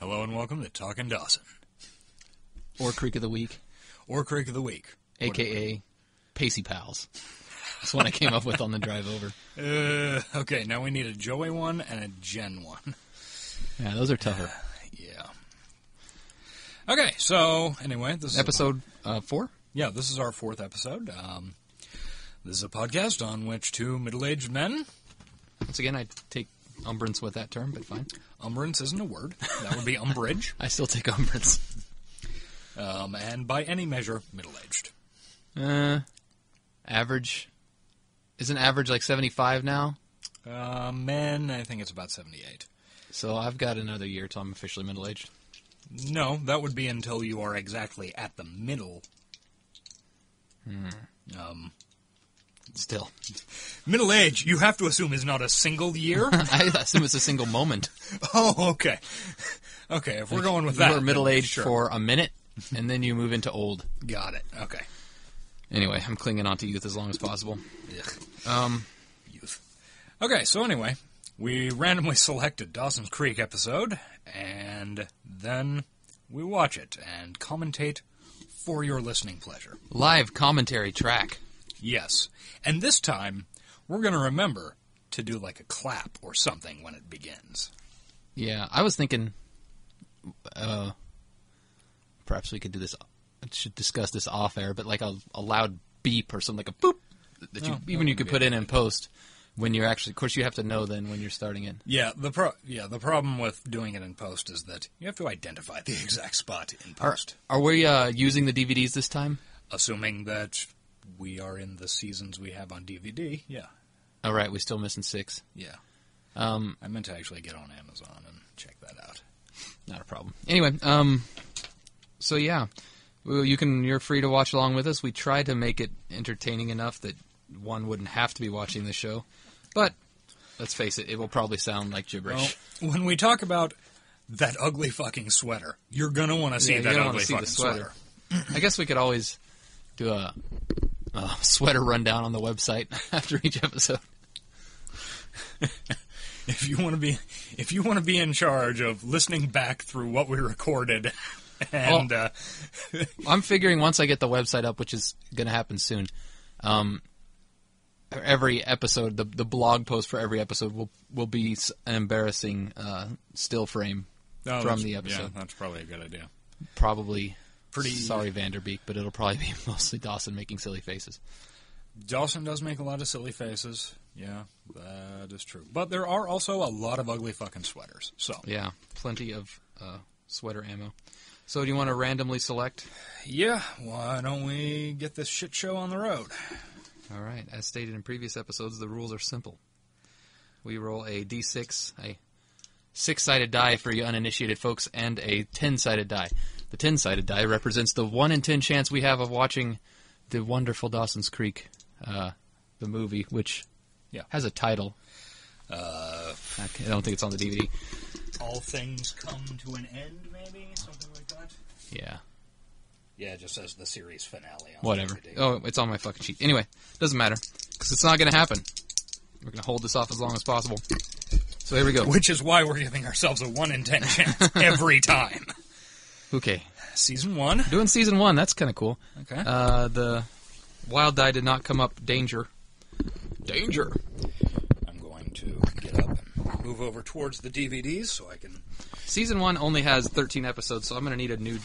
Hello and welcome to Talkin' Dawson. Or Creek of the Week. Or Creek of the Week. A.K.A. Pacey Pals. That's what I came up with on the drive over. Okay, now we need a Joey one and a Jen one. Yeah, those are tougher. Yeah. Okay, so anyway, this is episode 4? Yeah, this is our 4th episode. This is a podcast on which two middle-aged men... Once again, I take umbrance with that term, but fine. Umbrance isn't a word. That would be umbrage. I still take umbrance. And by any measure, middle-aged. Average. Isn't average like 75 now? Men, I think it's about 78. So I've got another year till I'm officially middle-aged. No, that would be until you are exactly at the middle. Still. Middle age, you have to assume, is not a single year? I assume it's a single moment. Oh, okay. Okay, if we're going with that. You are middle-aged sure. for a minute, and then you move into old. Got it. Okay. Anyway, I'm clinging on to youth as long as possible. Youth. Okay, so anyway, we randomly selected Dawson's Creek episode, and then we watch it and commentate for your listening pleasure. Live commentary track. Yes. And this time, we're going to remember to do like a clap or something when it begins. Yeah, I was thinking perhaps we could do this. I should discuss this off air, but like a loud beep or something, like a boop that you could put in post when you're actually. Of course, you have to know then when you're starting it. Yeah, the problem with doing it in post is that you have to identify the exact spot in post. Are we using the DVDs this time? Assuming that we are in the seasons we have on DVD. Yeah. All right, we're still missing 6. Yeah. I meant to actually get on Amazon and check that out. Not a problem. Anyway, so yeah, you're free to watch along with us. We tried to make it entertaining enough that one wouldn't have to be watching the show, but let's face it, it will probably sound like gibberish. Well, when we talk about that ugly fucking sweater, you're gonna want to see that ugly fucking sweater. I guess we could always do a sweater rundown on the website after each episode. If you want to be in charge of listening back through what we recorded, and I'm figuring once I get the website up, which is going to happen soon, every episode, the blog post for every episode will be an embarrassing still frame from the episode. Yeah, that's probably a good idea. Probably. Sorry, Vanderbeek, but it'll probably be mostly Dawson making silly faces. Dawson does make a lot of silly faces. Yeah, that is true. But there are also a lot of ugly fucking sweaters. So yeah, plenty of sweater ammo. So do you want to randomly select? Yeah, why don't we get this shit show on the road? All right. As stated in previous episodes, the rules are simple. We roll a D6, a 6-sided die for you uninitiated folks, and a 10-sided die. The 10-sided die represents the 1 in 10 chance we have of watching the wonderful Dawson's Creek, the movie, which has a title. I don't think it's on the DVD. All Things Come to an End, maybe? Something like that? Yeah. Yeah, it just says the series finale on whatever. the DVD. Oh, it's on my fucking sheet. Anyway, doesn't matter, because it's not going to happen. We're going to hold this off as long as possible. So here we go. Which is why we're giving ourselves a 1 in 10 chance every time. Okay. Season 1? Doing Season 1, that's kind of cool. Okay. The wild die did not come up. Danger. Danger. I'm going to get up and move over towards the DVDs so I can... Season 1 only has 13 episodes, so I'm going to need a new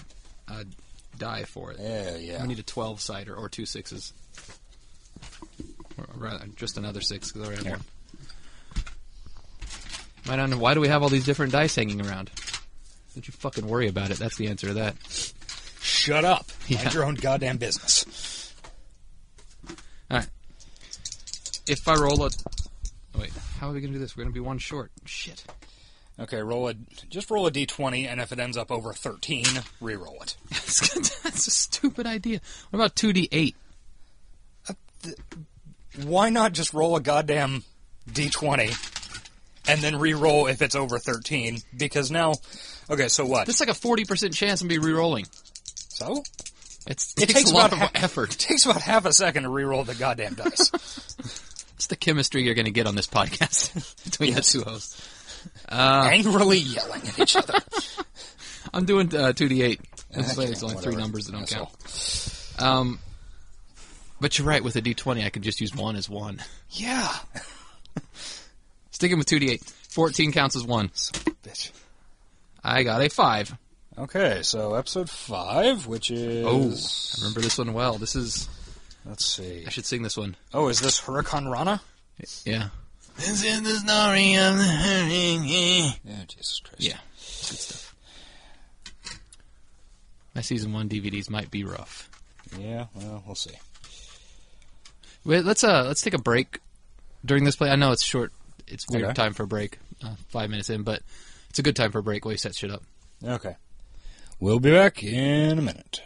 die for it. Yeah. I'm going to need a 12-sider or 2 6s. Or rather, just another 6, because I already have one. I don't know, why do we have all these different dice hanging around? Don't you fucking worry about it. That's the answer to that. Shut up. Yeah. Mind your own goddamn business. Alright. If I roll a... Wait, how are we going to do this? We're going to be one short. Shit. Okay, just roll a d20, and if it ends up over 13, re-roll it. That's a stupid idea. What about 2d8? Why not just roll a goddamn d20, and then re-roll if it's over 13? Because now... Okay, so what? This is like a 40% chance of me re-rolling. So? It takes a lot of effort. It takes about half a second to re-roll the goddamn dice. It's the chemistry you're going to get on this podcast between the two hosts. Angrily yelling at each other. I'm doing 2d8. It's Okay, only whatever. 3 numbers that don't Asshole. count. But you're right, with a d20, I could just use 1 as 1. Yeah. Sticking with 2d8. 14 counts as 1. Bitch. I got a 5. Okay, so episode 5, which is... Oh, I remember this one well. This is... Let's see. I should sing this one. Oh, is this Huracan Rana? Yeah. This is the story of the hurricane. Yeah, Jesus Christ. Yeah, good stuff. My season 1 DVDs might be rough. Yeah, well, we'll see. Wait, let's take a break during this play. I know it's short. It's weird Okay. time for a break. 5 minutes in, but it's a good time for a break while you set shit up. Okay. We'll be back in a minute.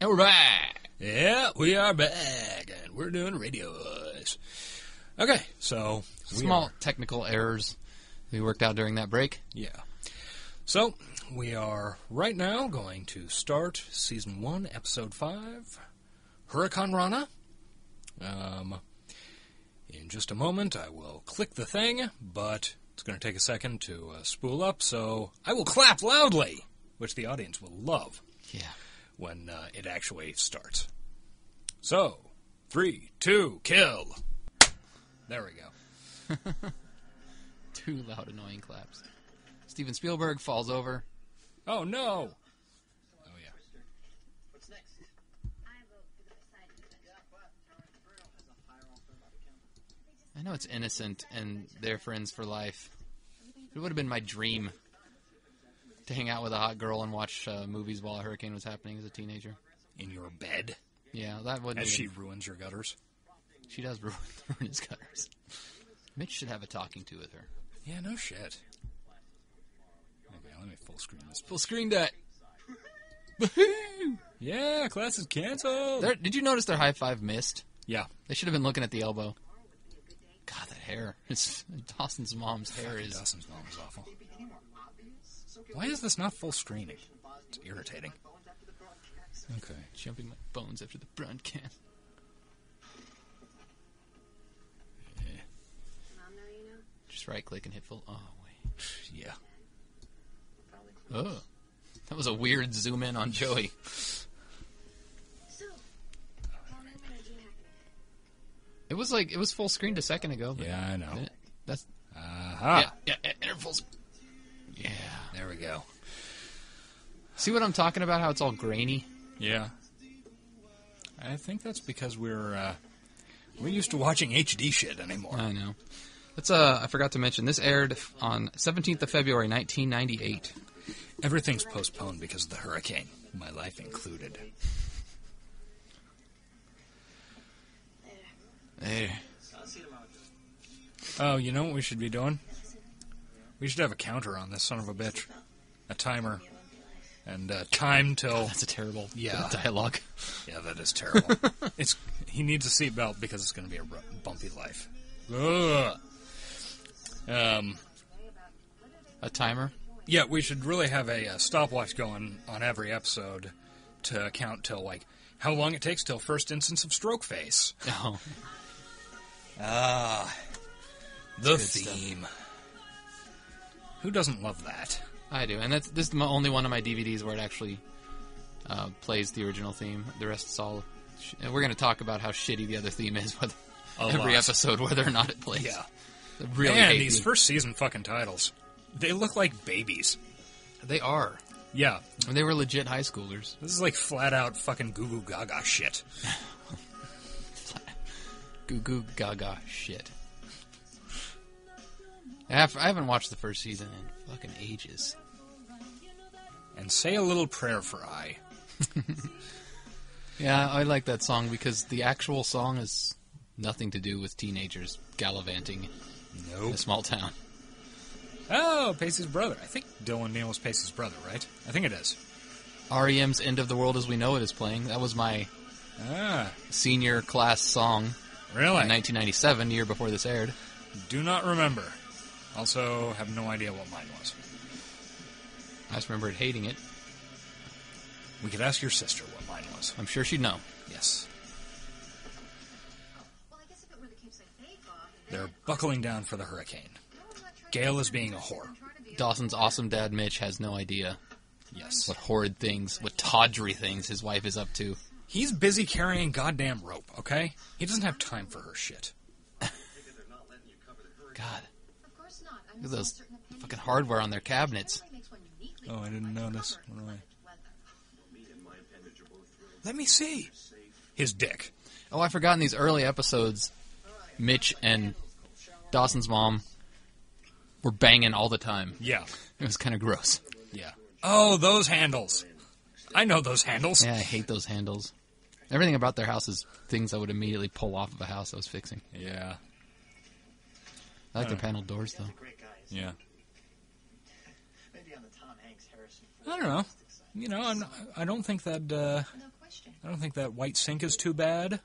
And we're back. Yeah, we are back, and we're doing radio voice. Okay, so... Small technical errors we worked out during that break. Yeah. So, we are right now going to start Season 1, Episode 5, Huracan Rana. In just a moment, I will click the thing, but it's going to take a second to spool up, so I will clap loudly, which the audience will love Yeah. when it actually starts. So, 3, 2, kill! There we go. 2 loud, annoying claps. Steven Spielberg falls over. Oh, no! Oh, yeah. I know it's innocent and they're friends for life. It would have been my dream to hang out with a hot girl and watch movies while a hurricane was happening as a teenager. In your bed, Yeah, that wouldn't. as Even, she ruins your gutters. she does ruin his gutters. Mitch should have a talking to with her. Yeah, no shit. Okay, let me full screen this. Full screen that. Yeah, class is canceled. Did you notice their high five missed? Yeah. They should have been looking at the elbow. God, that hair. It's Dawson's mom's hair is. Dawson's mom is awful. Why is this not full screening? It's irritating. Okay. Jumping my bones after the broadcast. Just right click and hit full. Oh, wait. Yeah. Oh. That was a weird zoom in on Joey. It was full screened a second ago. But Yeah, I know. That's. Aha. Yeah, intervals. Yeah. There we go. See what I'm talking about? How it's all grainy? Yeah. I think that's because we're used to watching HD shit anymore. I know. I forgot to mention, this aired on 17th of February, 1998. Everything's postponed because of the hurricane, my life included. There. Oh, you know what we should be doing? We should have a counter on this son of a bitch. A timer. And time till... That's a terrible Yeah. dialogue. Yeah, that is terrible. He needs a seatbelt because it's going to be a bumpy life. Ugh. A timer? Yeah, we should really have a stopwatch going on every episode to count till, like, how long it takes till first instance of stroke face. Oh. The good stuff. theme. Who doesn't love that? I do, and this is the only one of my DVDs where it actually plays the original theme. The rest is all... and we're going to talk about how shitty the other theme is every episode, whether or not it plays. Yeah. I really Man, hate these first season fucking titles. They look like babies. They are. Yeah. And they were legit high schoolers. This is like flat out fucking goo goo gaga shit. Goo goo gaga shit. I haven't watched the first season in fucking ages. And say a little prayer for I. Yeah, I like that song because the actual song has nothing to do with teenagers gallivanting in Nope. a small town. Oh, Pacey's brother. I think Dylan Neal was Pacey's brother, right? I think it is. REM's End of the World as We Know It is playing. That was my senior class song Really? in 1997, the year before this aired. Do not remember. Also, have no idea what mine was. I just remembered hating it. We could ask your sister what mine was. I'm sure she'd know. Yes. They're buckling down for the hurricane. Gail is being a whore. Dawson's awesome dad, Mitch, has no idea Yes. what horrid things, what tawdry things his wife is up to. He's busy carrying goddamn rope, okay? He doesn't have time for her shit. God. Look at those fucking hardware on their cabinets. Oh, I didn't notice. Let me see. His dick. Oh, I forgot in these early episodes, Mitch and Dawson's mom were banging all the time. Yeah. It was kind of gross. Yeah. Oh, those handles. I know those handles. Yeah, I hate those handles. Everything about their house is things I would immediately pull off of a house I was fixing. Yeah. I like their paneled doors, though. Yeah. I don't know. You know, I don't think that white sink is too bad.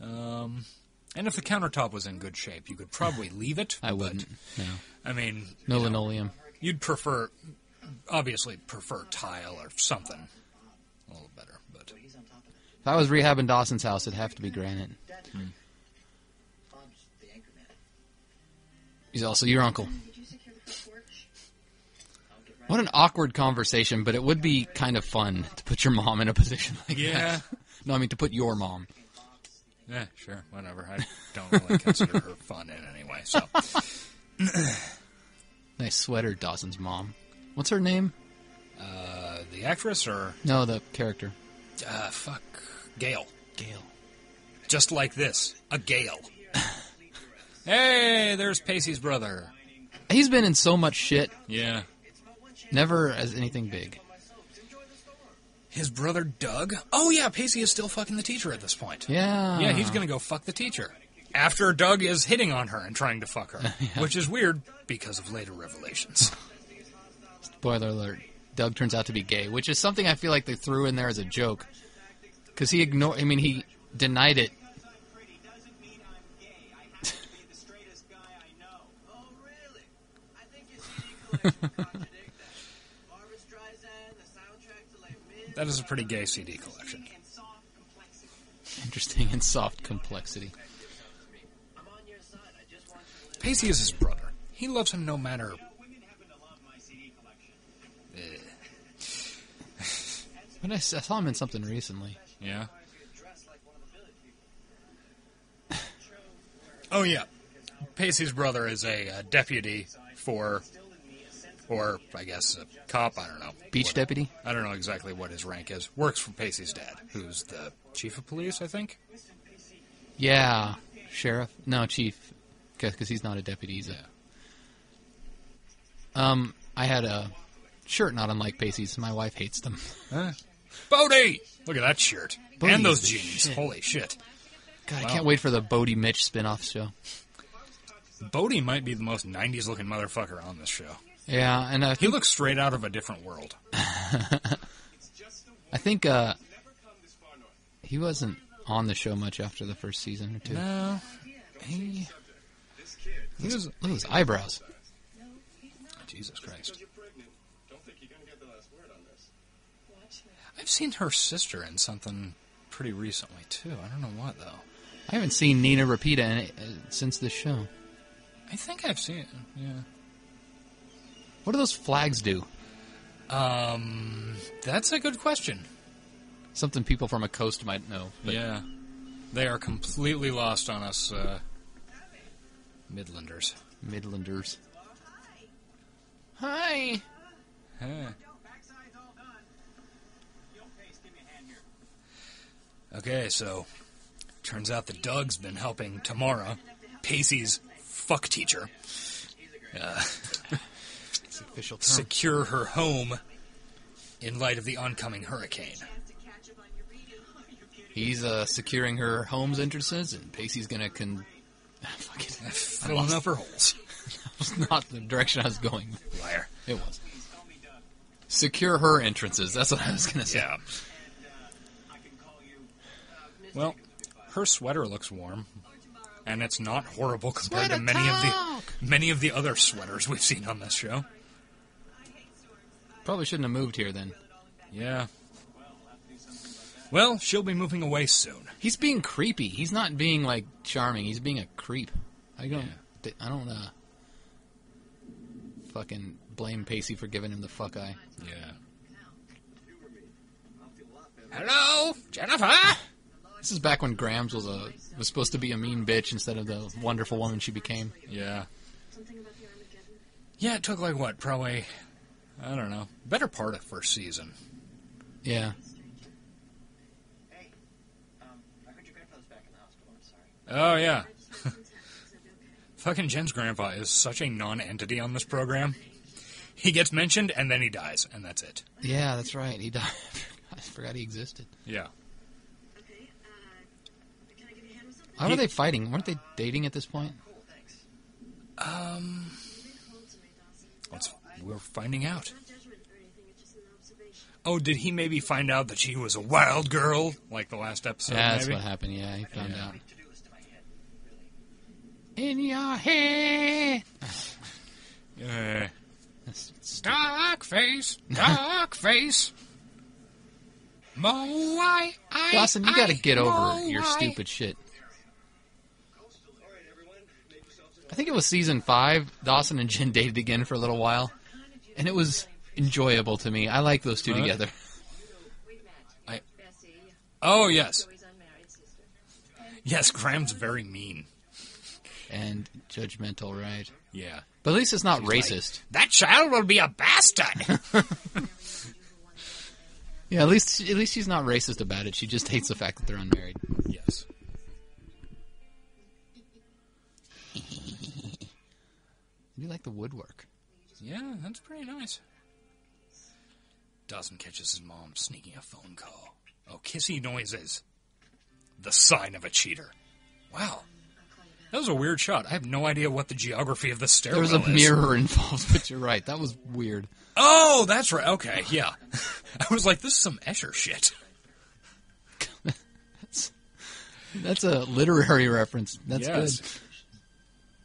And if the countertop was in good shape, you could probably leave it. I wouldn't. No. I mean, No linoleum. You'd obviously prefer tile or something a little better. But if I was rehabbing Dawson's house, it'd have to be granite. He's also your uncle. What an awkward conversation, but it would be kind of fun to put your mom in a position like that. No, I mean to put your mom. Yeah, sure, whatever. I don't really consider her fun in any way, so. Nice sweater, Dawson's mom. What's her name? The actress or? No, the character. Gail. Gail. Just like this. A Gail. Hey, there's Pacey's brother. He's been in so much shit. Yeah. Never as anything big. His brother Doug? Oh yeah, Pacey is still fucking the teacher at this point. Yeah. Yeah, he's gonna go fuck the teacher. After Doug is hitting on her and trying to fuck her. Yeah. Which is weird because of later revelations. Spoiler alert. Doug turns out to be gay, which is something I feel like they threw in there as a joke. Because he denied it. That is a pretty gay CD collection. Interesting and soft complexity. Pacey is his brother. He loves him no matter. But I saw him in something recently. Yeah. Oh yeah, Pacey's brother is a deputy for, or I guess a cop. I don't know. Beach deputy? I don't know exactly what his rank is. Works for Pacey's dad, who's the chief of police, I think. Yeah. Sheriff? No, chief. Because he's not a deputy. He's I had a shirt not unlike Pacey's. My wife hates them. Huh? Bodie! Look at that shirt. Bodie and those is the jeans. shit. Holy shit. God, Wow. I can't wait for the Bodie Mitch spin-off show. Bodie might be the most 90s looking motherfucker on this show. Yeah, and He looks straight out of a different world. I think he wasn't on the show much after the first season or two. No. He was... Look at his eyebrows. Jesus Christ. I've seen her sister in something pretty recently, too. I don't know what, though. I haven't seen Nina Rapita in it, since this show. I think I've seen it, yeah. What do those flags do? That's a good question. Something people from a coast might know. But Yeah. They are completely lost on us, Midlanders. Midlanders. Hi. Huh. Okay, so turns out that Doug's been helping Tamara, Pacey's fuck teacher, It's the official term. secure her home in light of the oncoming hurricane. He's securing her home's entrances, and Pacey's gonna fuck it. Filling up her holes. That was not the direction I was going. Liar. It was. Secure her entrances. That's what I was gonna say. Yeah. Well, her sweater looks warm, and it's not horrible compared to many of the other sweaters we've seen on this show. Probably shouldn't have moved here then. Yeah. Well, she'll be moving away soon. He's being creepy. He's not being like charming. He's being a creep. I don't fucking blame Pacey for giving him the fuck eye. Yeah. Hello, Jennifer? This is back when Grams was supposed to be a mean bitch instead of the wonderful woman she became. Yeah. Yeah, it took like what? Probably, I don't know, better part of first season. Yeah. Hey, I heard your grandfather's back in the hospital. I'm sorry. Oh, yeah. Fucking Jen's grandpa is such a non-entity on this program. He gets mentioned, and then he dies, and that's it. Yeah, that's right. He died. I forgot he existed. Yeah. Okay, can I give you a hand with something? How are they fighting? Weren't they dating at this point? Cool, thanks. We're finding out. Not judgment or anything, it's just an observation. Oh, did he maybe find out that she was a wild girl, like the last episode, Yeah, that's maybe? what happened. Yeah, he found out. To-do list in my head, really. In your head. Yeah. That's stupid. Dark face. Dawson, you gotta get over your stupid shit. I think it was season 5. Dawson and Jen dated again for a little while, and it was enjoyable to me. I like those two together. Oh, yes. Yes, Graham's very mean. And judgmental, right? Yeah. But at least it's not She's like, racist. that child will be a bastard. Yeah, at least she's not racist about it. She just hates the fact that they're unmarried. Yes. I do like the woodwork. Yeah, that's pretty nice. Dawson catches his mom sneaking a phone call. Oh, kissy noises. The sign of a cheater. Wow. That was a weird shot. I have no idea what the geography of the stairwell There is. was a mirror involved, but you're right. That was weird. Oh, that's right. Okay, yeah. I was like, this is some Escher shit. That's a literary reference. That's Yes. good.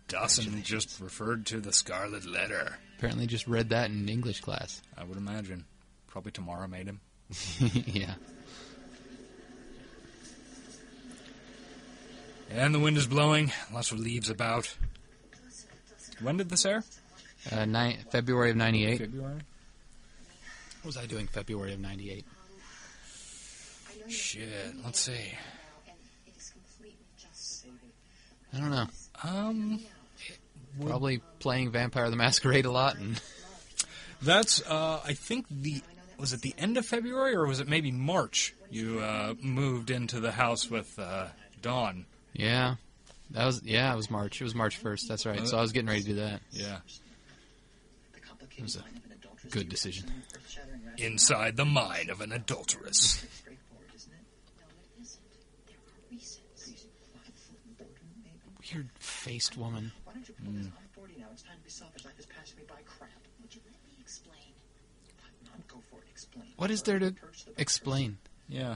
Dawson just referred to the Scarlet Letter. Apparently just read that in English class. I would imagine. Probably Tamara made him. Yeah. And the wind is blowing. Lots of leaves about. When did this air? February of 98. February? What was I doing February of 98? Shit, let's see. I don't know. Well, Probably playing Vampire the Masquerade a lot. And that's, I think was it the end of February or was it maybe March you moved into the house with Dawn? yeah. It was March. It was March 1st. That's right. So I was getting ready to do that. Yeah. It was a good decision. Inside the mind of an adulteress. Weird-faced woman. Why don't you put this? I'm 40 now. It's time to be selfish. Life is passing me by. Crap. Would you let me explain? Mom, go for it. Explain. What is there to explain? Yeah.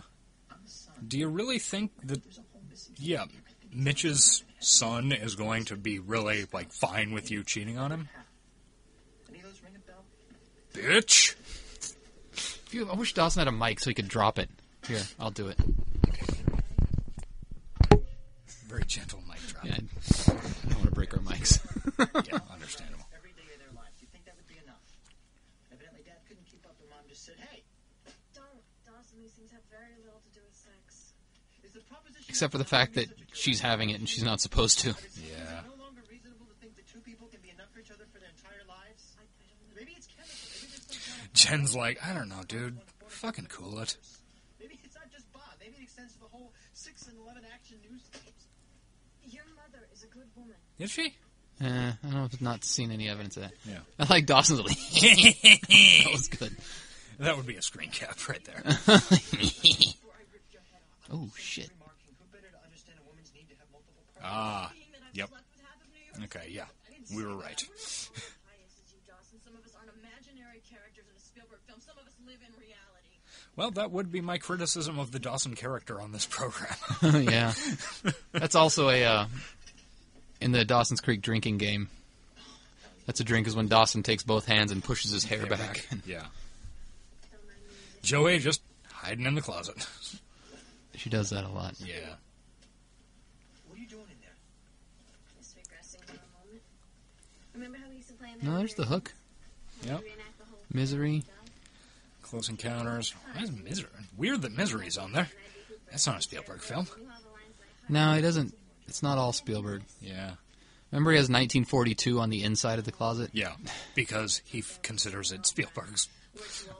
I'm the son. Do you really think that, There's a whole missing. yeah, Mitch's son is going to be really, like, fine with you cheating on him? Any of those ring a bell? Bitch! I wish Dawson had a mic so he could drop it. Here, I'll do it. Very gentle mic drop. Yeah, I don't want to break our mics. Yeah, understandable. Every day of their lives. You think that would be enough? Evidently, Dad couldn't keep up, and Mom just said, "Hey." Don't, Dawson, these things have very little to do with sex. Is the proposition Except for the fact that she's having it and she's not supposed to. Yeah. no longer reasonable to think that two people can be enough for each other for their entire lives? I don't know. Maybe it's chemical. Maybe there's some kind of Jen's like, I don't know, dude. Fucking cool it. Maybe it's not just Bob. Maybe it extends to the whole 6 and 11 action news tapes. Your mother is a good woman. Is she? I don't know if I've not seen any evidence of that. Yeah. I like Dawson's lead. That was good. That would be a screen cap right there. Before I ripped your head off. Oh, shit. Remarking, who better to understand a woman's need to have multiple partners? Ah, Being that I've yep. slept with half of New York Okay, yeah. We were right. bias as you, Dawson. Some of us aren't imaginary characters in a Spielberg film. Some of us live in reality. Well, that would be my criticism of the Dawson character on this program. Yeah. That's also in the Dawson's Creek drinking game. That's a drink is when Dawson takes both hands and pushes his hair back. Yeah. Joey just hiding in the closet. She does that a lot. Yeah. What are you doing in there? Just regressing for a moment. Remember how we used to play in No, there's the hook. Yep. Misery. Close Encounters. Why is Misery? Weird that Misery's on there. That's not a Spielberg film. No, it doesn't. It's not all Spielberg. Yeah. Remember he has 1942 on the inside of the closet? Yeah, because he considers it Spielberg's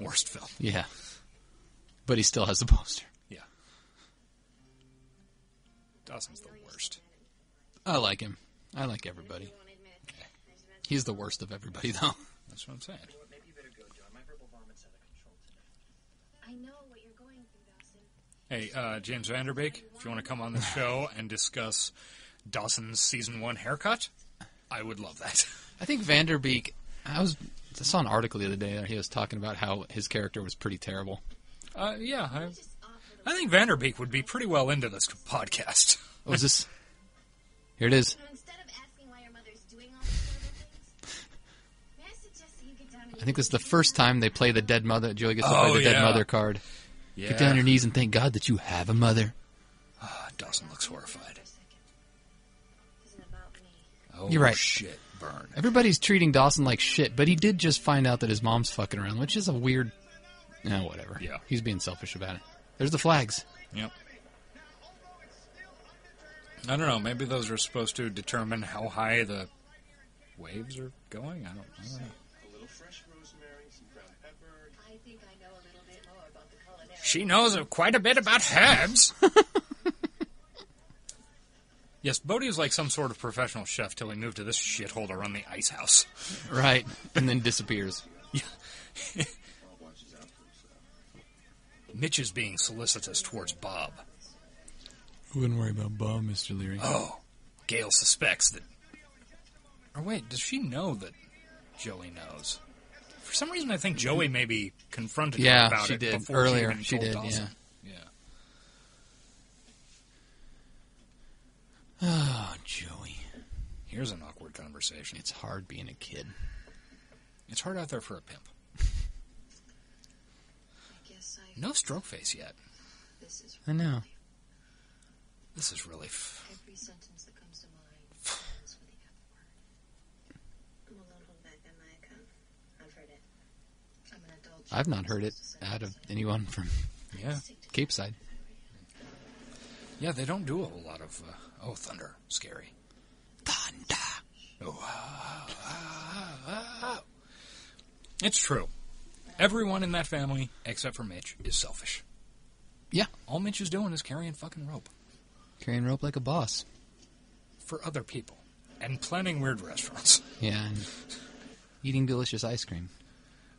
worst film. Yeah. But he still has the poster. Yeah. Dawson's the worst. I like him. I like everybody. He's the worst of everybody, though. That's what I'm saying. Maybe you better go, John. My verbal vomit's out of control today. I know what you're going through, Dawson. Hey, James Vanderbeek, if you want to come on this show and discuss Dawson's Season 1 haircut, I would love that. I think Vanderbeek... I saw an article the other day that he was talking about how his character was pretty terrible. Yeah, I think Vanderbeek would be pretty well into this podcast. What was this? Here it is. So instead of asking why your mother's doing all these terrible things, may I suggest that you get down and I think this is the first time they play the dead mother. Joey gets to Oh, play the dead yeah. mother card. Yeah. Get down on your knees and thank God that you have a mother. Dawson looks horrified. isn't about me. Oh, You're right. Shit, burn. Everybody's treating Dawson like shit, but he did just find out that his mom's fucking around, which is a weird... whatever. Yeah. He's being selfish about it. There's the flags. Yep. I don't know. Maybe those are supposed to determine how high the waves are going. I don't know. A little fresh rosemary, some ground pepper. I think I know a little bit more about the culinary. She knows quite a bit about herbs. Yes, Bodhi is like some sort of professional chef till he moved to this shithole to run the ice house. Right. And then disappears. Mitch is being solicitous towards Bob. Wouldn't worry about Bob, Mr. Leery. Oh, Gail suspects that... Or wait, does she know that Joey knows? For some reason, I think Joey maybe confronted her Yeah, about she it did. before Earlier, she she even did, told Dawson. yeah. Yeah. Oh, Joey. Here's an awkward conversation. It's hard being a kid. It's hard out there for a pimp. I guess No stroke face yet. this is I know. This is really... every sentence that comes to mind ends with the F word. I'm a little back on my account. I've heard it. I'm an adult. I've not heard it out of anyone from Yeah. Capeside. Yeah, they don't do a whole lot of... thunder. Scary. Thunder. Oh, It's true. Everyone in that family, except for Mitch, is selfish. Yeah. All Mitch is doing is carrying fucking rope. Carrying rope like a boss. For other people. And planning weird restaurants. Yeah, and eating delicious ice cream.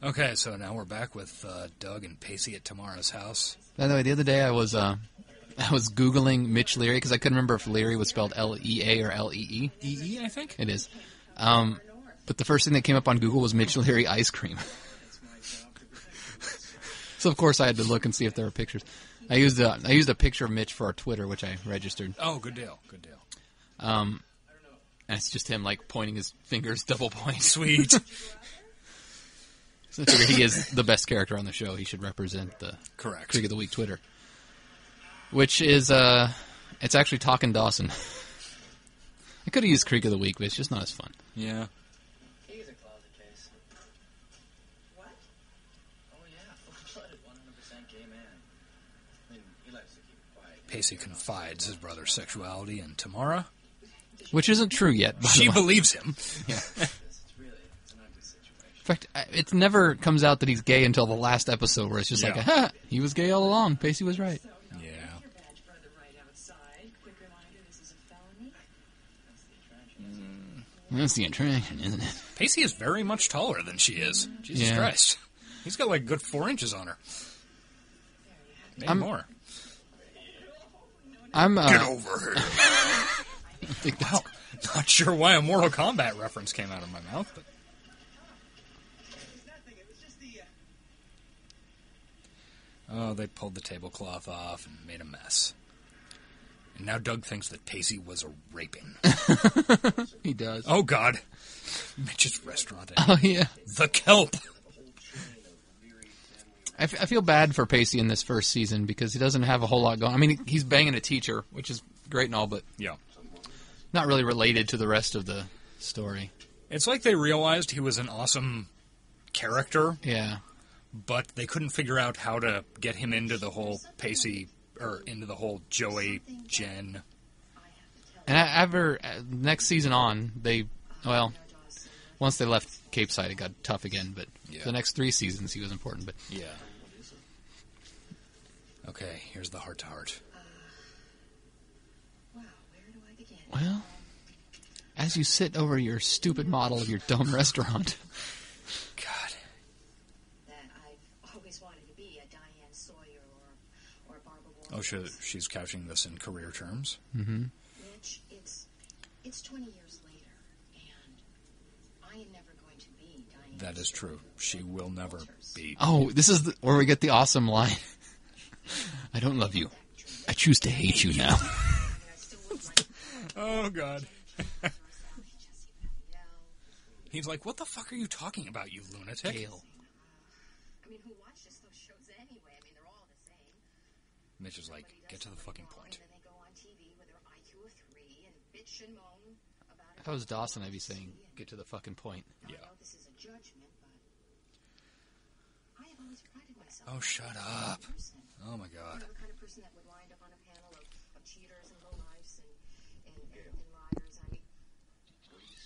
Okay, so now we're back with Doug and Pacey at Tamara's house. By the way, the other day I was Googling Mitch Leery because I couldn't remember if Leary was spelled L-E-A or L-E-E. E.E., I think? It is. But the first thing that came up on Google was Mitch Leery ice cream. So, of course, I had to look and see if there were pictures. I used a picture of Mitch for our Twitter, which I registered. Oh, good deal. Good deal. And it's just him, like, pointing his fingers, double point. Sweet. So I figure he is the best character on the show. He should represent the Correct. Creek of the Week Twitter. Which is, it's actually Talkin' Dawson. I could have used Creek of the Week, but it's just not as fun. Yeah. He's a closet case. What? Oh, yeah, full-blooded, 100% gay man. I mean, he likes to keep it quiet. Pacey confides his brother's sexuality in Tamara. Which isn't true yet, by She the way. believes him. Yeah. It's an ugly situation. In fact, it never comes out that he's gay until the last episode, where it's just Yeah. like, ha, he was gay all along. Pacey was right. Yeah. Your badge brother right outside. Quick reminder, this is a felony. That's the attraction, isn't it? Pacey is very much taller than she is. Jesus Yeah. Christ. He's got like a good 4 inches on her. Maybe I'm- more. I'm, Get over here. I think that's, Wow. Not sure why a Mortal Kombat reference came out of my mouth, but... Oh, they pulled the tablecloth off and made a mess. And now Doug thinks that Pacey was a raping. he does. Oh, God. Mitch's restaurant. Oh, yeah. The Kelp. I feel bad for Pacey in this first season because he doesn't have a whole lot going. I mean, he's banging a teacher, which is great and all, but Yeah. not really related to the rest of the story. It's like they realized he was an awesome character, Yeah. but they couldn't figure out how to get him into the whole Pacey, or into the whole Joey, Jen. And next season on, once they left Capeside, it got tough again, but Yeah. for the next 3 seasons, he was important. But Yeah. Okay, here's the heart-to-heart. Wow, where do I begin? well, as you sit over your stupid model of your dumb restaurant, God. That I've always wanted to be a Diane Sawyer or a Barbara Walters. Oh, she's couching this in career terms. Mitch, it's 20 years later, and I am never going to be Diane. That is true. She will never be. oh, this is where we get the awesome line. I don't love you. I choose to hate you now. Oh, God. He's like, what the fuck are you talking about, you lunatic? Gail. I mean, who watches those shows anyway? I mean, they're all the same. Mitch is like, get to the fucking point. And then they go on TV with their IQ of 3 and bitch and moan about it. If I was Dawson, I'd be saying, get to the fucking point. Yeah. I know this is a judgment, but I have always prided myself. Oh, shut up. Person. Oh, my God. I'm the kind of person that would wind up on a panel of cheaters and lowlifes and liars. I mean,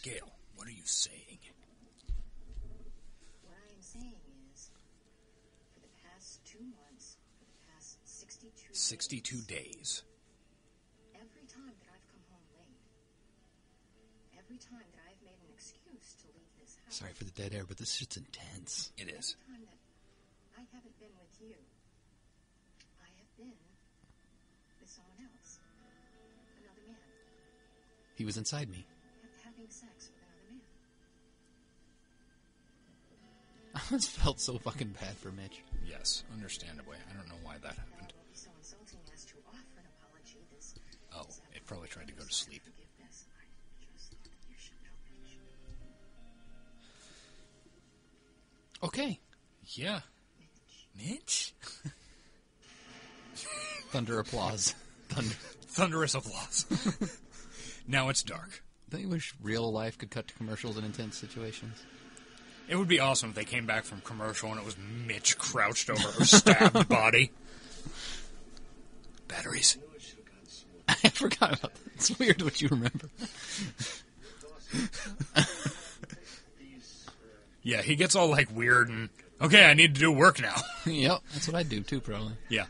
Gail, what are you saying? what I am saying is, for the past 2 months, for the past 62 days. every time that I've come home late, every time that I've made an excuse to leave this house, Sorry for the dead air, but this shit's intense. It is. every time that I haven't been with you, I have been with someone else, another man, He was inside me. having sex with another man. I always felt so fucking bad for Mitch. Yes, understandably. I don't know why that And I happened. will be so insulting as to offer an apology. This Oh, it probably tried to go to sleep. forgiveness. I just thought that you should know, Mitch. Okay. Yeah. Mitch? Thunder applause. Thunder. Thunderous applause. Now it's dark. Don't you wish real life could cut to commercials in intense situations? It would be awesome if they came back from commercial and it was Mitch crouched over her stabbed body. Batteries. I forgot about that. It's weird what you remember. Yeah, he gets all like weird and, okay, I need to do work now. Yep, that's what I'd do too, probably. Yeah.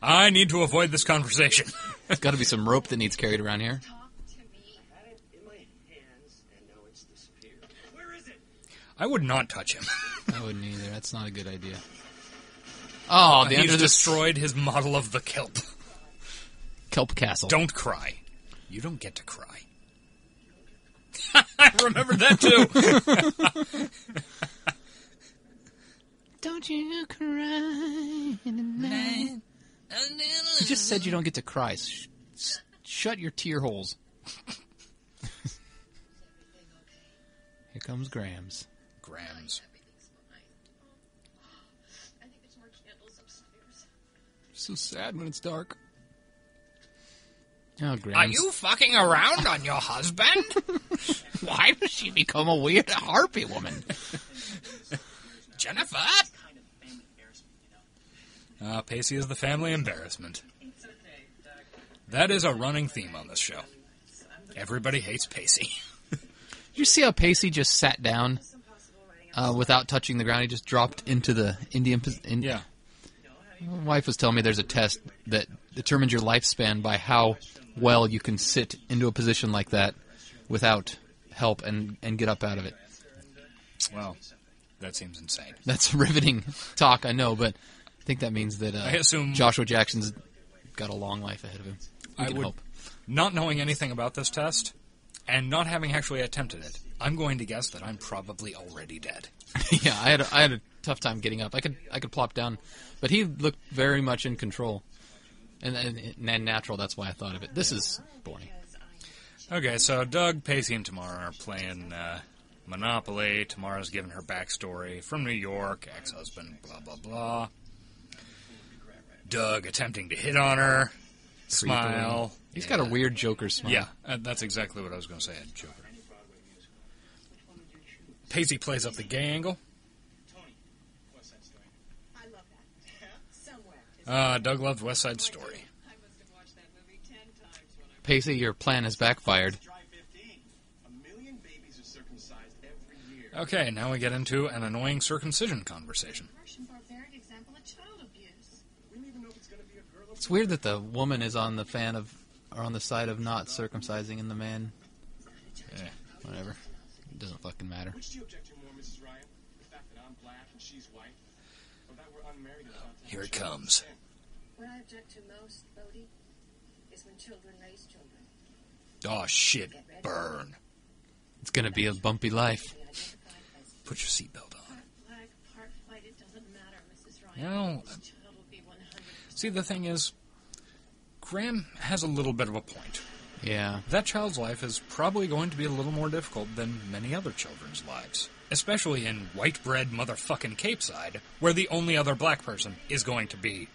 I need to avoid this conversation. There's got to be some rope that needs carried around here. Talk to me. I had it in my hands, and now it's disappeared. Where is it? I would not touch him. I wouldn't either. That's not a good idea. Oh, the He's under the destroyed his model of the kelp. kelp castle. Don't cry. You don't get to cry. I remember that too. Don't you cry in the night. You just said you don't get to cry. Shut your tear holes. Here comes Grams. Grams. Everything's fine. I think there's more candles upstairs. So sad when it's dark. Oh, Grams. Are you fucking around on your husband? Why does she become a weird harpy woman? Jennifer? Kind of family embarrassment, you know. Pacey is the family embarrassment. It's okay, Doc. That is a running theme on this show. Everybody hates Pacey. Did you see how Pacey just sat down without touching the ground? He just dropped into the Indian position. Yeah. My wife was telling me there's a test that determines your lifespan by how well you can sit into a position like that without help and get up out of it. Well, that seems insane. That's riveting talk, I know, but I think that means that I assume Joshua Jackson's got a long life ahead of him. We I can would, hope. not knowing anything about this test and not having actually attempted it, I'm going to guess that I'm probably already dead. Yeah, I had a tough time getting up. I could plop down, but he looked very much in control and natural. That's why I thought of it. This is boring. Okay, so Doug, Pacey, and Tamara are playing Monopoly. Tamara's giving her backstory from New York, ex-husband, blah, blah, blah. Doug attempting to hit on her, smile. He's got a weird Joker smile. Yeah, that's exactly what I was going to say, Joker. Pacey plays up the gay angle. Doug loved West Side Story. Pacey, your plan has backfired. Okay, now we get into an annoying circumcision conversation. It's weird that the woman is on the on the side of not circumcising, and the man, whatever, it doesn't fucking matter. Which do you object to more, Mrs. Ryan? The fact that I'm black and she's white, or that we're unmarried and about to have Here it children? comes. What I object to most, Bodie, is when children raise children. Oh shit, burn. It's gonna be a bumpy life. Put your seatbelt on. Part black, part white, it doesn't matter, Mrs. Ryan. No. This child will be 100%. See, the thing is, Graham has a little bit of a point. Yeah. That child's life is probably going to be a little more difficult than many other children's lives. Especially in white bread motherfucking Capeside, where the only other black person is going to be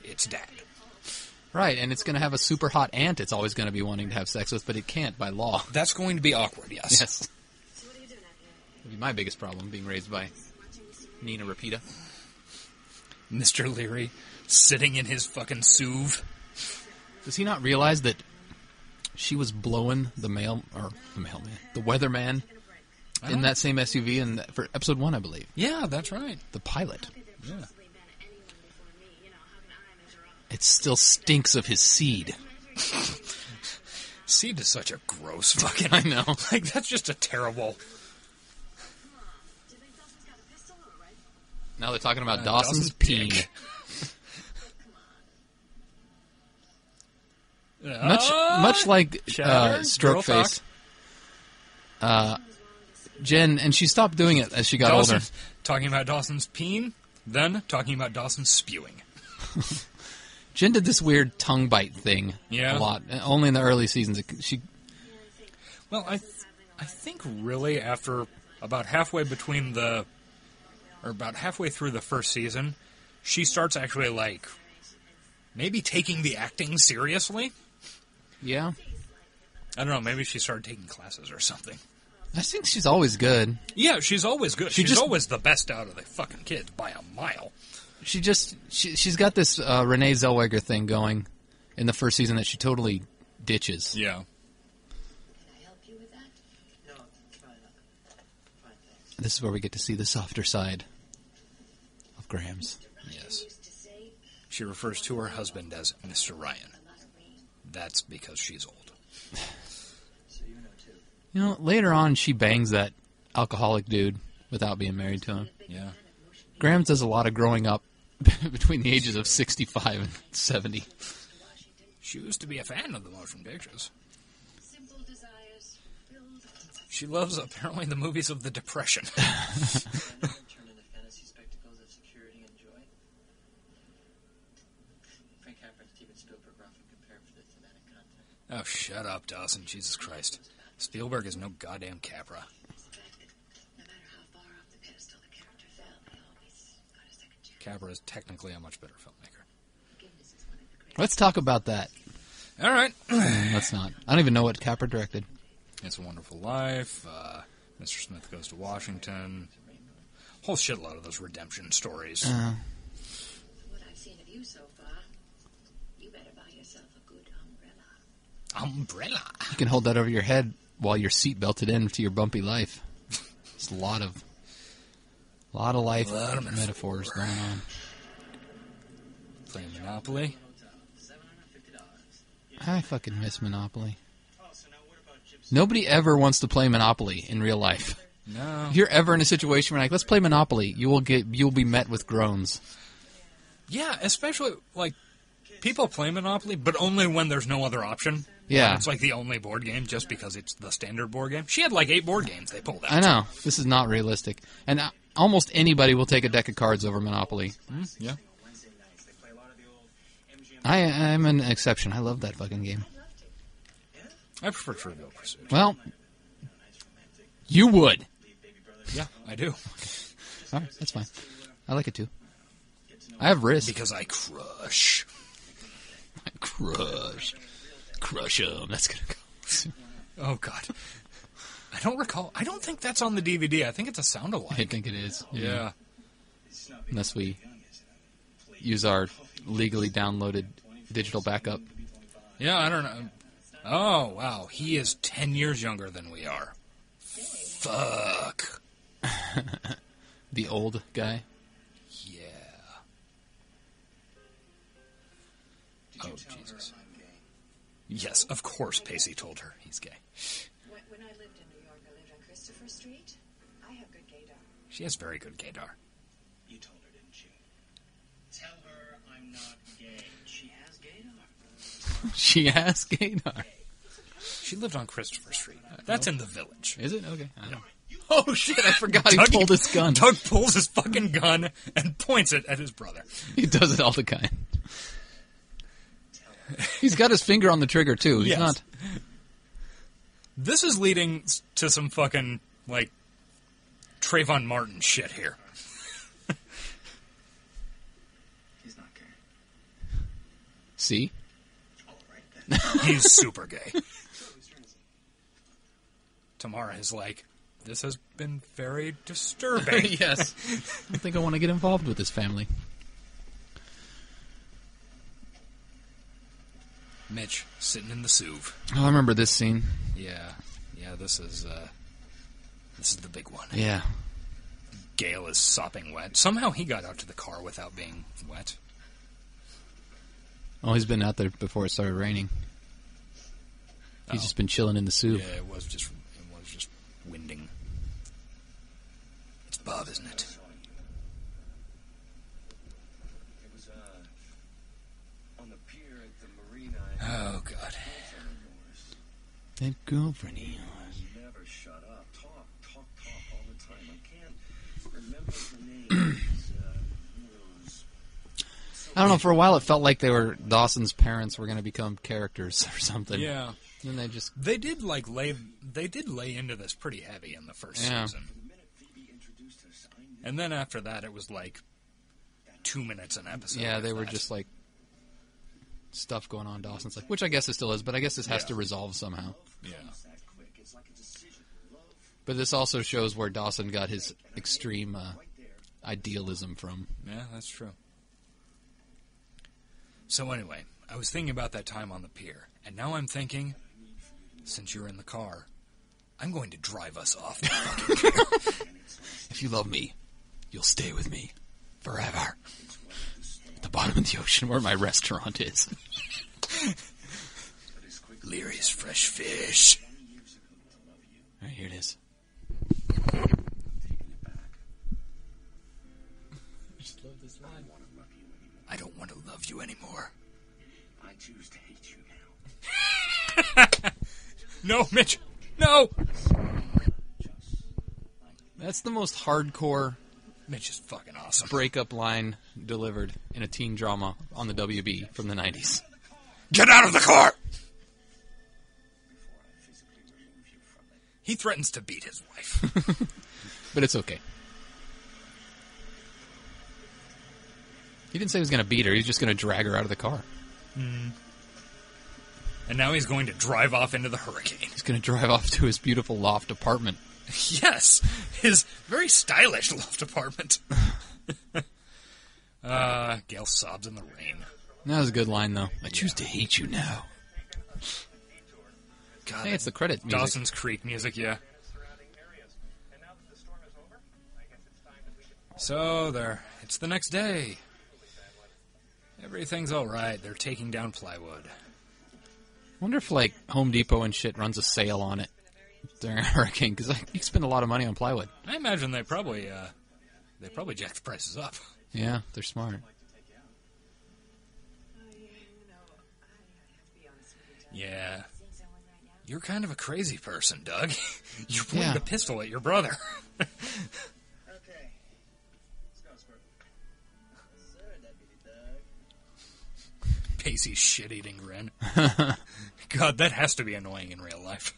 its dad. Right, and it's going to have a super hot aunt it's always going to be wanting to have sex with, but it can't by law. That's going to be awkward, yes. Yes. That'd be my biggest problem, being raised by Nina Rapita. Mr. Leery sitting in his fucking SUV. Does he not realize that she was blowing the weatherman in that same SUV for episode 1, I believe? Yeah, that's right. The pilot. Yeah. It still stinks of his seed. Seed is such a gross fucking... I know. Like, that's just a terrible... Now they're talking about Dawson's peen. dick. Much like Shatter, Stroke girl Face. Jen, and she stopped doing it as she got Dawson, older. talking about Dawson's peen, then talking about Dawson's spewing. Jen did this weird tongue bite thing Yeah. a lot. Only in the early seasons. Well, I think really after about halfway through the first season, she starts actually, like, maybe taking the acting seriously. Yeah. I don't know, maybe she started taking classes or something. I think she's always good. Yeah, she's always good. She's just- always the best out of the fucking kids by a mile. She's got this Renee Zellweger thing going in the first season that she totally ditches. Yeah. Can I help you with that? No, fine. Fine, thanks. This is where we get to see the softer side of Graham's. Yes. Used to say, She refers to her husband as Mr. Ryan. a lot of rain. That's because she's old. So you know too. You know, later on she bangs that alcoholic dude without being married to him. Yeah. Graham does a lot of growing up between the ages of 65 and 70. She used to be a fan of the motion pictures. Simple desires filled. She loves, apparently, the movies of the Depression. Turned into fantasy spectacles of security and joy. Frank Capra, Steven Spielberg often compared for the thematic content. Oh, shut up, Dawson. Jesus Christ. Spielberg is no goddamn Capra. No matter how far off the pedestal the character fell, they always got a second chance. Capra is technically a much better filmmaker. Forgiveness is one of the greatest. Let's talk about that. All right. Let's not. I don't even know what Capra directed. It's a Wonderful Life. Mr. Smith Goes to Washington. Whole shitload of those redemption stories. From what I've seen of you so far, you better buy yourself a good umbrella. Umbrella. You can hold that over your head while you're seat belted into your bumpy life. It's a lot of life Lot of metaphors going on. Playing Monopoly. I fucking miss Monopoly. Oh, so now what about Gypsy? Nobody ever wants to play Monopoly in real life. No. If you're ever in a situation where like, let's play Monopoly, you'll be met with groans. Yeah, especially, like, people play Monopoly, but only when there's no other option. Yeah. When it's like the only board game, just because it's the standard board game. She had like 8 board games they pulled out. I know. This is not realistic. And almost anybody will take a deck of cards over Monopoly. Yeah. Wednesday nights, they play a lot of the old MGM. I'm an exception. I love that fucking game. I prefer Trivial Pursuit. Well, you would. Yeah, I do. All right, that's fine. I like it too. I have Risk. Because I crush. Crush 'em. That's gonna go. Oh, God. I don't recall. I don't think that's on the DVD. I think it's a sound I alike. think it is. Yeah. Unless we use our legally downloaded digital backup. Yeah, I don't know. Oh, wow. He is 10 years younger than we are. Fuck. The old guy. Yeah. Oh, Jesus. Yes, of course Pacey told her he's gay. When I lived in New York, I lived on Christopher Street. I have good gaydar. She has very good gaydar. You told her, didn't you? Tell her I'm not gay. She has gaydar. She has gaydar. She lived on Christopher Street. That's in the Village. Is it? Okay. I don't No. know. Oh, shit, I forgot he Doug- pulled his gun. Doug pulls his fucking gun and points it at his brother. He does it all the time. He's got his finger on the trigger, too. He's Yes. not... This is leading to some fucking, like, Trayvon Martin shit here. He's not gay. See? All right, then. He's super gay. Tamara is like, this has been very disturbing. Yes. I think I want to get involved with this family. Mitch, sitting in the Suv. Oh, I remember this scene. Yeah, this is the big one. Yeah. Gale is sopping wet. Somehow he got out to the car without being wet. Oh, he's been out there before it started raining. He's just been chilling in the soup. Yeah, it was just winding. It's Bob, isn't it? It was, on the pier at the marina. Oh, God. That girlfriend he has. Never shut up. Talk all the time. I can't remember her name. I don't know, for a while it felt like Dawson's parents were going to become characters or something. Yeah. And they just... They did lay into this pretty heavy in the first season. And then after that, it was like 2 minutes an episode. Yeah, they were just like stuff going on Dawson's like, which I guess it still is, but I guess this has to resolve somehow. Yeah. But this also shows where Dawson got his extreme idealism from. Yeah, that's true. So anyway, I was thinking about that time on the pier, and now I'm thinking, since you're in the car, I'm going to drive us off the fucking pier. If you love me, you'll stay with me forever. At the bottom of the ocean where my restaurant is. Leary's fresh fish. All right, here it is. I don't want to love you anymore. I choose to hate you now. No, Mitch. No. That's the most hardcore Mitch is fucking awesome. breakup line delivered in a teen drama on the WB from the 90s. Get out of the car! He threatens to beat his wife. But it's okay. He didn't say he was going to beat her. He's just going to drag her out of the car. And now he's going to drive off into the hurricane. He's going to drive off to his beautiful loft apartment. Yes, his very stylish loft apartment. Gale sobs in the rain. That was a good line, though. I choose to hate you now. God, Hey, it's the credit music. Dawson's Creek music, yeah. So there, it's the next day. Everything's all right. They're taking down plywood. Wonder if, like, Home Depot and shit runs a sale on it during a hurricane, because you can spend a lot of money on plywood. I imagine they probably jack the prices up. Yeah, they're smart. Yeah. You're kind of a crazy person, Doug. You're pointing Yeah. a pistol at your brother. Okay. Let's go, Squirt. Sir, Deputy Doug. Pacey's shit-eating grin. God, that has to be annoying in real life.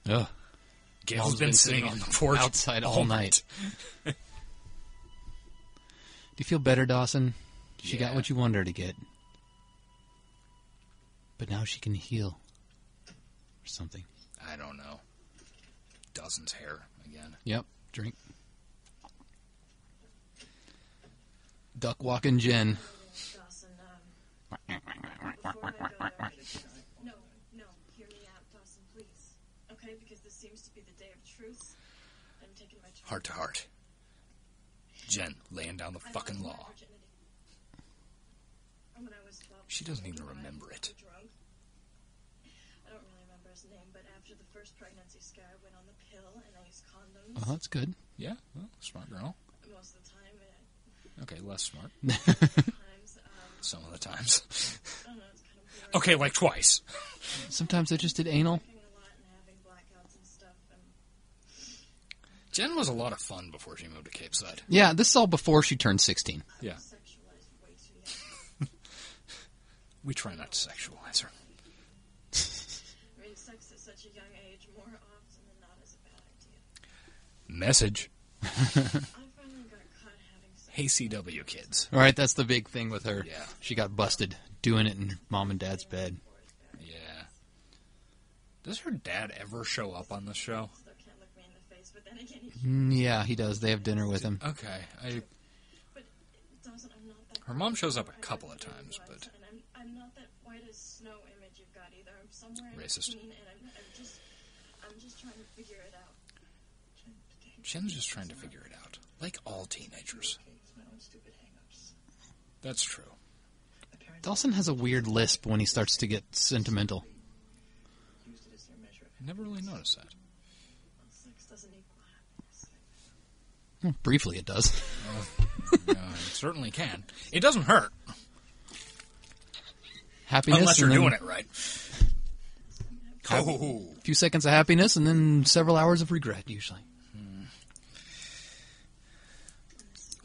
Ugh. Gale's Mom's been sitting on the porch outside all night. Do you feel better, Dawson? She got Yeah. what you wanted her to get. But now she can heal. Or something. I don't know. Dawson's hair again. Yep. Drink. Duck walking Jen. Dawson, before I go there... No, hear me out, Dawson, please. Okay, because this seems to be the day of truth. I'm taking my time. Heart to heart. Jen laying down the fucking law. When I was 12, She doesn't even remember it. drunk. I don't really remember his name, but after the first pregnancy scare, I went on the pill and I used condoms. Oh, that's good. Yeah, well, smart girl. Most of the time, Okay, less smart. times, Some of the times. I don't know, it's kind of boring. Okay, like twice. Sometimes I just did anal. Drinking a lot and having blackouts and stuff. And Jen was a lot of fun before she moved to Capeside. Yeah, this is all before she turned 16. Yeah. sexualized way too young. We try not to sexualize her. I mean, sex at such a young age, more often than not, is a bad idea. Message. I finally got caught having sex. Hey, CW kids. All right, that's the big thing with her. Yeah. She got busted doing it in mom and dad's bed. Yeah. Does her dad ever show up on the show? Still can't look me in the face, but then again, Yeah, he does. They have dinner with him. Okay. but Dawson, I'm not that. Her mom shows up a couple of times, but... And I'm not that white as snow image you've got either. I'm somewhere in Racist. between, and I'm just trying to figure it out. Jen's just trying to figure it out. Like all teenagers. It's my own stupid hang-ups. That's true. My parents Dawson has a weird lisp when he starts to get sentimental. used it as their measure of I never really noticed that. Sex doesn't equal happiness. Well, briefly, it does. It certainly can. It doesn't hurt. Happiness. Unless you're and then doing it right. Oh. A few seconds of happiness and then several hours of regret, usually.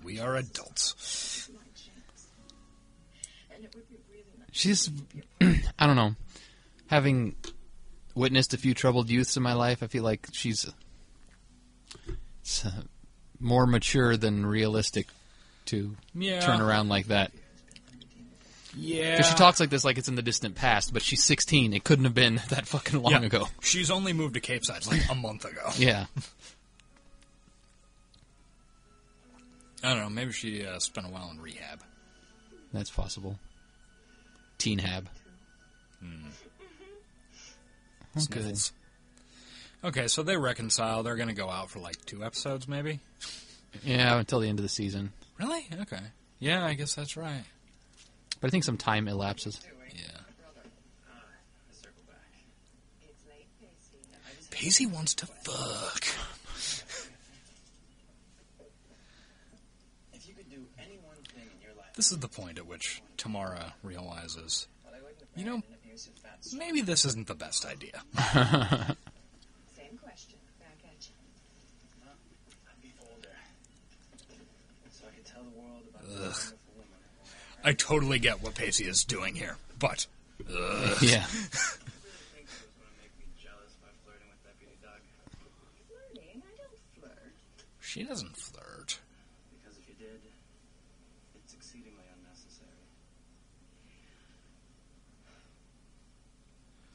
We are adults. My chance. And it would be really nice. She's, I don't know, having witnessed a few troubled youths in my life, I feel like she's more mature than realistic to Yeah. turn around like that. Yeah. Because she talks like this like it's in the distant past, but she's 16. It couldn't have been that fucking long ago. She's only moved to Capeside like a month ago. Yeah. I don't know. Maybe she spent a while in rehab. That's possible. Teen hab. Okay. Sniffles. Okay, so they reconcile. They're going to go out for like 2 episodes, maybe? Yeah, until the end of the season. Really? Okay. Yeah, I guess that's right. But I think some time elapses. Yeah. I circle back. It's late, Pacey. Pacey wants to fuck. If you could do any one thing in your life, This is the point at which Tamara realizes, well, I wouldn't have you know, married an abusive fat slut. maybe this isn't the best idea. Same question. Back at you. I'd be older, so I could tell the world about the Ugh. wonderful woman. I totally get what Pacey is doing here, but... Yeah. I really think it was going to make me jealous by flirting with Deputy Doug. Flirting? I don't flirt. She doesn't flirt. Because if you did, it's exceedingly unnecessary.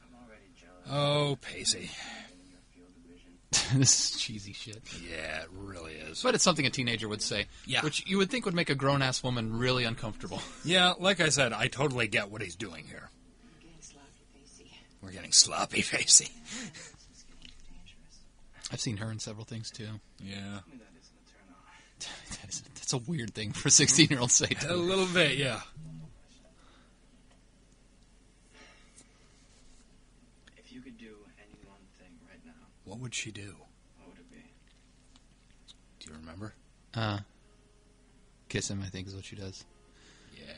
I'm already jealous. Oh, Pacey. In your field of vision. This is cheesy shit. Yeah, it really is. But it's something a teenager would say. Yeah. Which you would think would make a grown-ass woman really uncomfortable. Yeah, like I said, I totally get what he's doing here. I'm getting sloppy, Pacey. We're getting sloppy, Pacey. It's getting dangerous. I've seen her in several things, too. Yeah. I mean, that isn't a turn on. That's a weird thing for a 16-year-old to say, A too. little bit, yeah. If you could do any one thing right now, What would she do? what would it be? Do you remember? Kiss him, I think, is what she does. Yeah.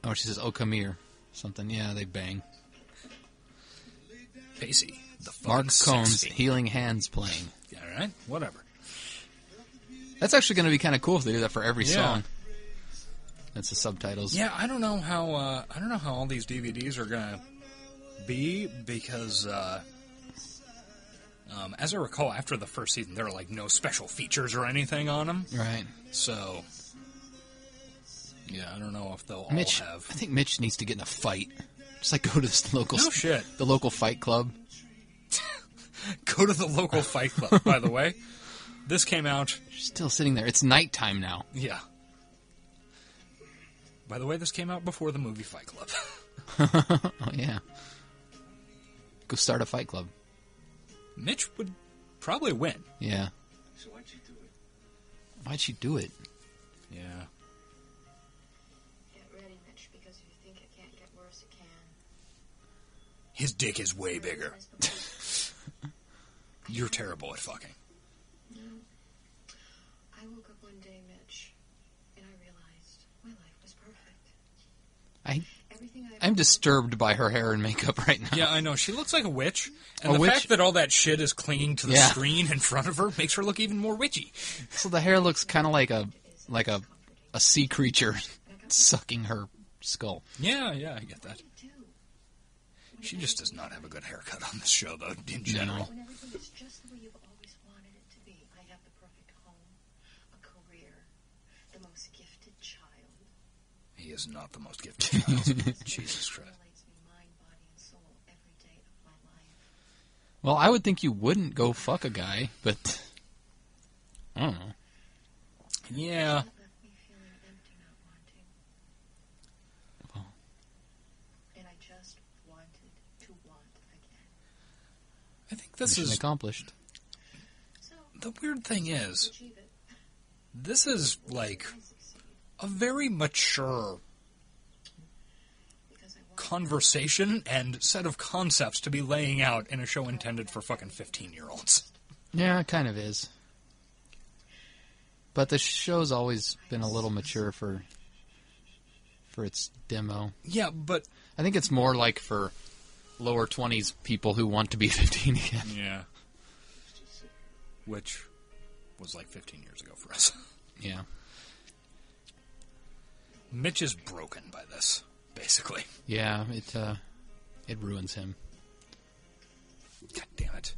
Or she says, oh, come here. Something. Yeah, they bang. Pacey, the fucking Mark Combs, sexy. Healing Hands playing. All right, whatever. That's actually going to be kind of cool if they do that for every Yeah. song. That's the subtitles. Yeah, I don't know how all these DVDs are gonna be because, as I recall, after the first season, there were like no special features or anything on them. Right. So, yeah, I don't know if they'll Mitch, all have. I think Mitch needs to get in a fight. Just like go to this local, No shit. the local fight club. Go to the local fight club, by the way. This came out... She's still sitting there. It's nighttime now. Yeah. By the way, this came out before the movie Fight Club. Oh, yeah. Go start a fight club. Mitch would probably win. Yeah. So why'd you do it? Why'd she do it? Yeah. Get ready, Mitch, because if you think it can't get worse, it can. His dick is way bigger. You're terrible at fucking. No. I woke up one day, Mitch, and I realized my life was perfect. Everything I'm disturbed by her hair and makeup right now. Yeah, I know. She looks like a witch. And A the witch? fact that all that shit is clinging to the Yeah. screen in front of her makes her look even more witchy. So the hair looks kind of like a sea creature sucking her skull. Yeah, I get that. She just does not have a good haircut on this show, though, in general. When everything is just the way you've always wanted it to be. I have the perfect home, a career, the most gifted child. He is not the most gifted child. Jesus Christ. Stimulates me mind, body, and soul every day of my life. Well, I would think you wouldn't go fuck a guy, but I don't know. Yeah. That left me feeling empty, not wanting. Well. And I just wanted to want again. I think this Mission is... accomplished. So, The weird thing to is, achieve it, this is, like, I succeed. a very mature Because I want conversation and set of concepts to be laying out in a show intended for fucking 15-year-olds. Yeah, it kind of is. But the show's always been a little mature for its demo. Yeah, but... I think it's more like for lower 20s people who want to be 15 again. Yeah. Which was like 15 years ago for us. Yeah. Mitch is broken by this, basically. Yeah, it ruins him. God damn it.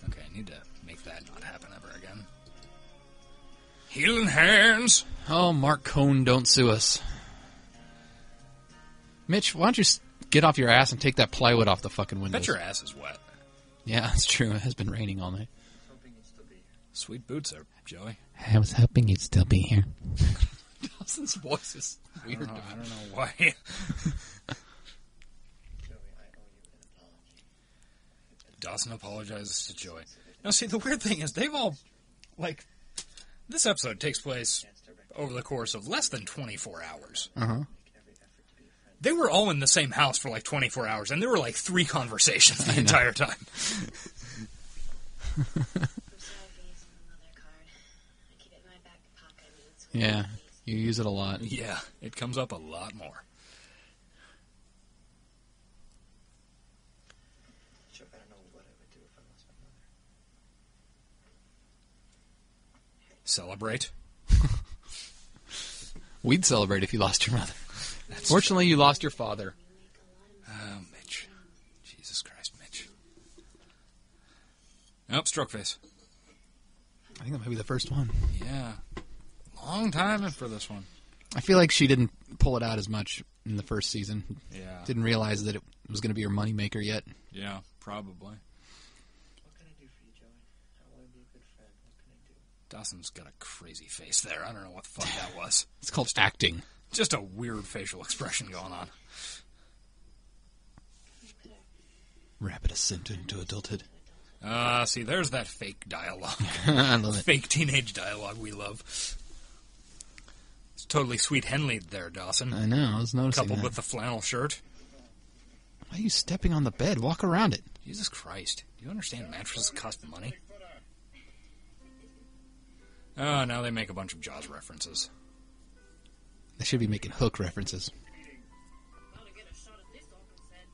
Okay, I need to make that not happen ever again. Healing hands! Oh, Mark Cohn, don't sue us. Mitch, why don't you get off your ass and take that plywood off the fucking windows? Bet your ass is wet. Yeah, that's true. It has been raining all night. Hoping you'd still be here. Sweet boots there, Joey. I was hoping you'd still be here. Dawson's voice is weird. Oh, I don't know why. Joey, I owe you an apology. Dawson apologizes to Joey. Now, see, the weird thing is they've all, like, this episode takes place over the course of less than 24 hours. Uh-huh. Make every effort to be a friend. They were all in the same house for like 24 hours, and there were like 3 conversations the entire time. I'm sorry for using the mother card. I keep it in my back pocket. I mean, it's Yeah, you use it a lot. Yeah, it comes up a lot more. Joe, I don't know what I would do if I lost my mother. Celebrate. We'd celebrate if you lost your mother. Fortunately, you lost your father. Oh, Mitch. Jesus Christ, Mitch. Nope, stroke face. I think that might be the first one. Yeah. Long time for this one. I feel like she didn't pull it out as much in the first season. Yeah. Didn't realize that it was going to be her moneymaker yet. Yeah, probably. What can I do for you, Joey? I want to be a good friend. What can I do? Dawson's got a crazy face there. I don't know what the fuck that was. It's called acting. Just a weird facial expression going on. Rapid ascent into adulthood. See, there's that fake dialogue. I love it. Fake teenage dialogue we love. It's totally Sweet Henley there, Dawson. I know, I was noticing Coupled that. with the flannel shirt. Why are you stepping on the bed? Walk around it. Jesus Christ. Do you understand mattresses cost money? Oh, now they make a bunch of Jaws references. They should be making Hook references. Now to get a shot at this open head.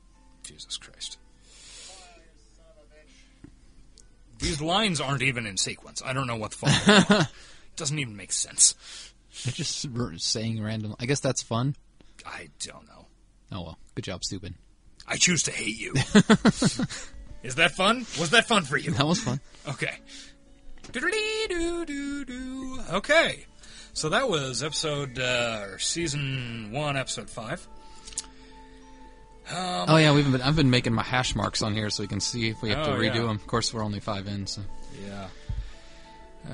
Jesus Christ. These lines aren't even in sequence. I don't know what the fuck they're doing. It doesn't even make sense. They're just saying random... I guess that's fun. I don't know. Oh, well. Good job, stupid. I choose to hate you. Is that fun? Was that fun for you? That was fun. Okay. Doodly-doo-doo-doo. Okay. So that was season 1, episode 5. Oh yeah, I've been making my hash marks on here so we can see if we have to redo them. Of course, we're only 5 in, so. Yeah.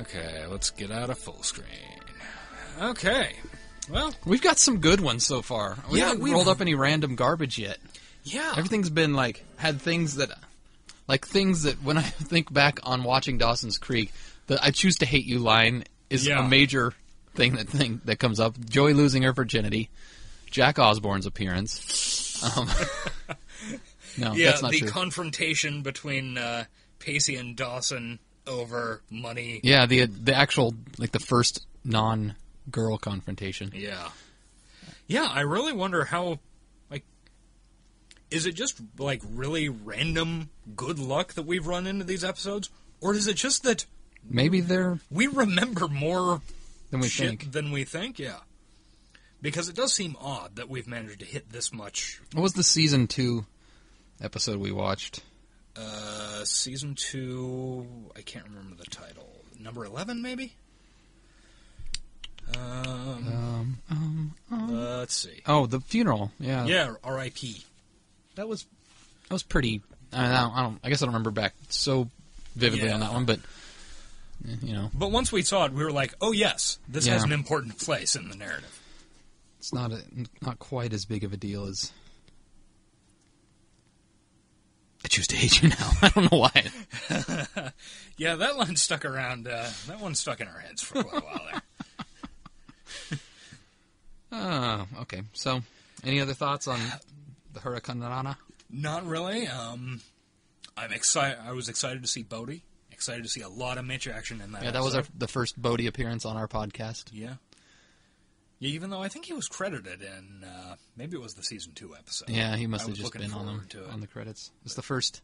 Okay, let's get out of full screen. Okay. Well, we've got some good ones so far. We haven't rolled up any random garbage yet. Yeah. Everything's been had things that when I think back on watching Dawson's Creek, the I choose to hate you line is a major thing that comes up. Joey losing her virginity, Jack Osborne's appearance. No, that's not true. The confrontation between Pacey and Dawson over money. Yeah, the actual the first non-girl confrontation. Yeah. Yeah, I really wonder how is it just really random good luck that we've run into these episodes, or is it just that maybe we remember more than we think? Yeah. Because it does seem odd that we've managed to hit this much. What was the season 2 episode we watched? Season 2, I can't remember the title. Number 11, maybe? Let's see. Oh, the funeral. Yeah. Yeah, R.I.P. That was pretty. I guess I don't remember back so vividly on that one, but But once we saw it, we were like, "Oh yes, this has an important place in the narrative." It's not quite as big of a deal as I choose to hate you now. I don't know why. Yeah, that line stuck around. That one stuck in our heads for quite a while there. Okay. So, any other thoughts on the Hurricanrana? Not really. I'm excited. I was excited to see Bodhi. Excited to see a lot of Mitch action in that. Yeah, that episode. was the first Bodhi appearance on our podcast. Yeah. Yeah, even though I think he was credited in, maybe it was the season 2 episode. Yeah, he must have just been on the credits. It's the first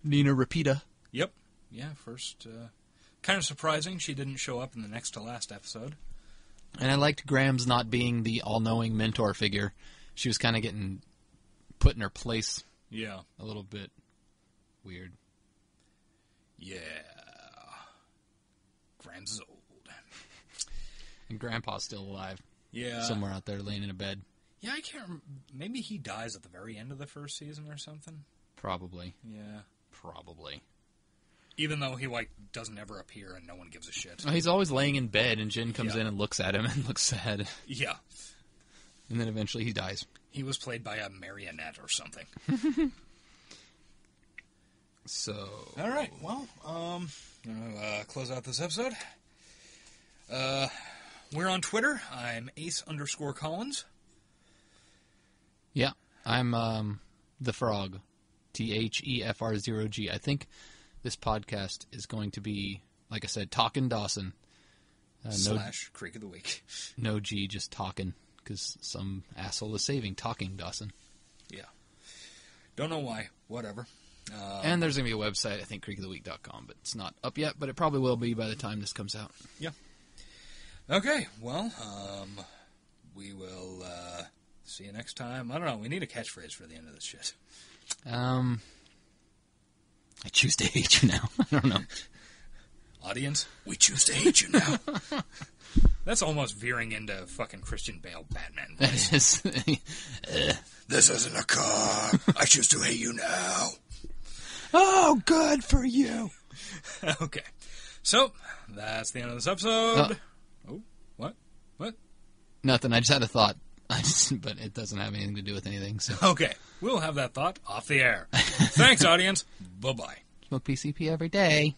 Nina Rapida. Yep. Yeah, first. Kind of surprising she didn't show up in the next to last episode. And I liked Graham's not being the all-knowing mentor figure. She was kind of getting put in her place. Yeah. A little bit weird. Yeah. Graham's is old. And Grandpa's still alive. Yeah. Somewhere out there laying in a bed. Yeah, I can't remember. Maybe he dies at the very end of the first season or something? Probably. Yeah. Probably. Even though he, doesn't ever appear and no one gives a shit. Well, he's always laying in bed and Jin comes in and looks at him and looks sad. Yeah. And then eventually he dies. He was played by a marionette or something. So... All right, well, I'm going to close out this episode. We're on Twitter. I'm Ace_Collins. Yeah, I'm the Frog. THEFR0G. I think this podcast is going to be, like I said, Talkin' Dawson. / Creek of the Week. No G, just talking, because some asshole is saving Talking Dawson. Yeah. Don't know why. Whatever. And there's going to be a website, I think, creekoftheweek.com, but it's not up yet, but it probably will be by the time this comes out. Yeah. Okay, well, we will see you next time. I don't know, we need a catchphrase for the end of this shit. I choose to hate you now. I don't know. Audience, we choose to hate you now. That's almost veering into fucking Christian Bale Batman voice. This isn't a car. I choose to hate you now. Oh, good for you. Okay. So, that's the end of this episode. Oh, what? Nothing. I just had a thought. But it doesn't have anything to do with anything. So. Okay. We'll have that thought off the air. Thanks, audience. Bye-bye. Smoke PCP every day.